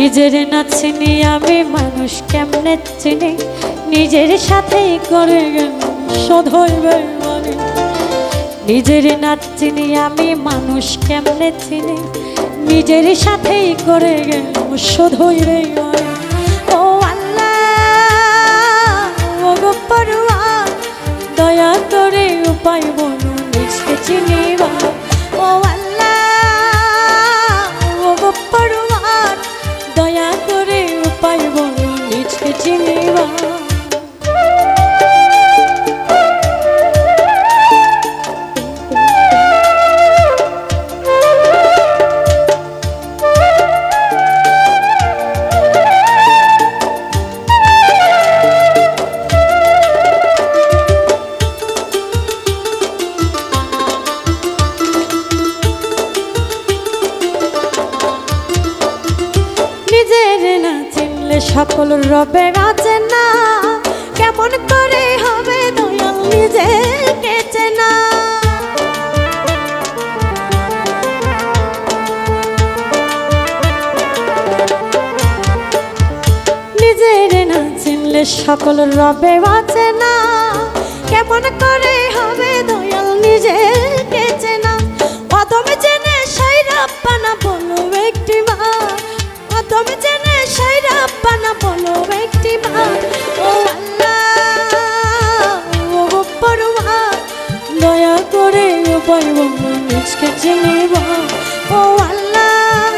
নিজের না চিনি আমি মানুষ কেমনে চিনি, নিজের সাথেই করে শোধ হইবে মনে। নিজের না চিনি আমি মানুষ কেমনে চিনি, নিজের সাথেই করে শোধ হইবে মনে। ও আল্লাহ ও গো পরওয়ার, দয়া করে উপায় বলো নিজকে চিনিবা। ও আল্লাহ ও গো পরওয়ার, দয়া করে উপায় বলো নিজকে চিনিবা। সকল রবে আছে না, কেমন করে হবে দয়াল নিজেকে চেনা। নিজের না চিনলে সকল রবে আছে না, কেমন করে হবে দয়াল নিজেকে চেনা। অদমে জেনে সেই রাব্বানা বলো একটি বার, অদমে জেনে সেই রাব্বানা বলো একটি বার। ও আল্লাহ ও গো পরওয়ার, দয়া করে উপায় বলো নিজকে চিনিবা। ও আল্লাহ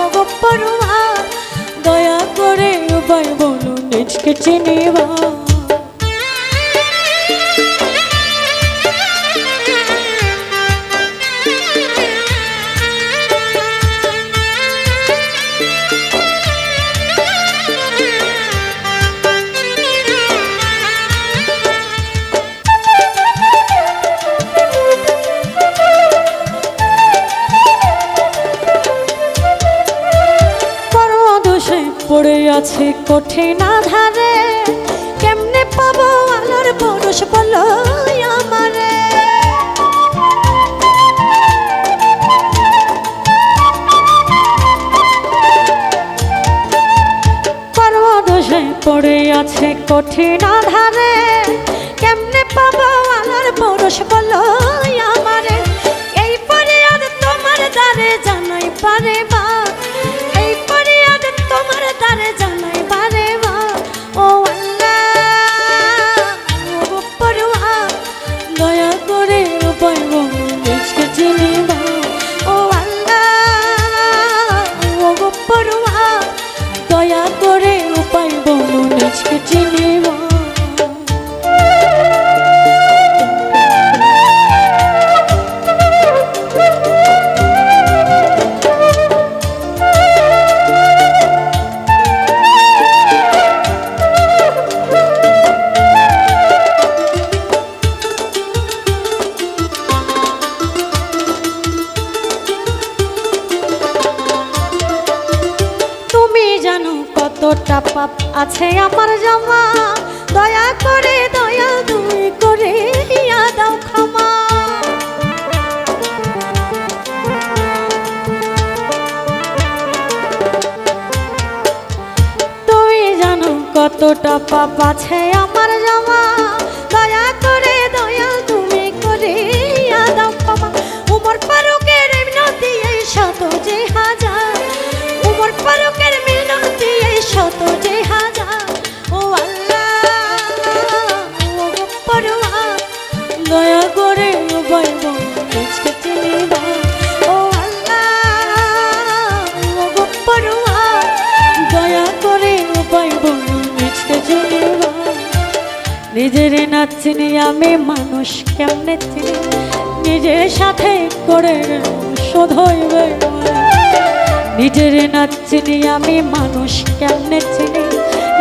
ও গো পরওয়ার, দয়া করে উপায় বলো নিজকে চিনিবা। পড়ে আছে কঠিন আধারে, কেমনে পাবো আলোর পরশ বলো আমারে। কর্মদোষে পড়ে আছে কঠিন আধারে, কেমনে পাবো আলোর পরশ বলো আমারে। এই ফরিয়াদ তোমার দ্বারে জানাই পারে বা, এই ফরিয়াদ তোমার দ্বারে জানাই পারে বা। ও আল্লাহ ও গো পরওয়ার, দয়া করে উপায় বলো নিজকে চিনিবা। ও আল্লাহ ও গো পরওয়ার, দয়া করে উপায় বলো নিজকে চিনিবা। কতটা পাপ আছে আমার জমা, দয়া করে দয়াল তুমি করে দাও ক্ষমা। তুমি জানো কতটা পাপ আছে আমার জমা, দয়া করে দয়াল তুমি করে দাও ক্ষমা। উমর ফারুকের মিনতি এই শত যে হাজার, উমর ফারুকের মিনতি এই শত যে হাজার। ও আল্লাহ ও গো পরওয়ার, দয়া করে উপায় বলো নিজকে চিনিবা। ও আল্লাহ ও গো পরওয়ার, দয়া করে উপায় বলো নিজকে চিনিবা। নিজের না চিনি আমি মানুষ কেমনে চিনি, নিজের সাথে করে শোধ হইবে। নিজের না চিনি আমি মানুষ কেমনে চিনি,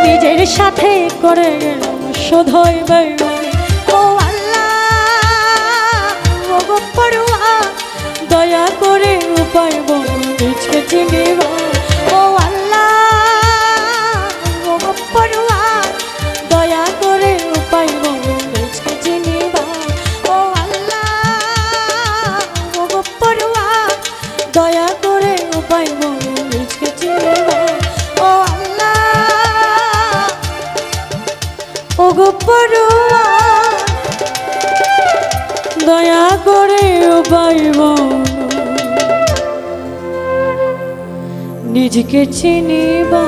নিজের সাথে করে শোধ হইবে। ও আল্লাহ ও গো পরওয়ার, দয়া করে উপায় বলো নিজকে চিনিবা। ও আল্লাহ ও গো পরওয়ার, দয়া করে উপায় বলো নিজকে চিনিবা। ও আল্লাহ ও গো পরওয়ার, দয়া করে উপায় বলো নিজকে চিনিবা। পড়ুয়া দয়া করে ও ভাইবোন নিজকে চিনিবা।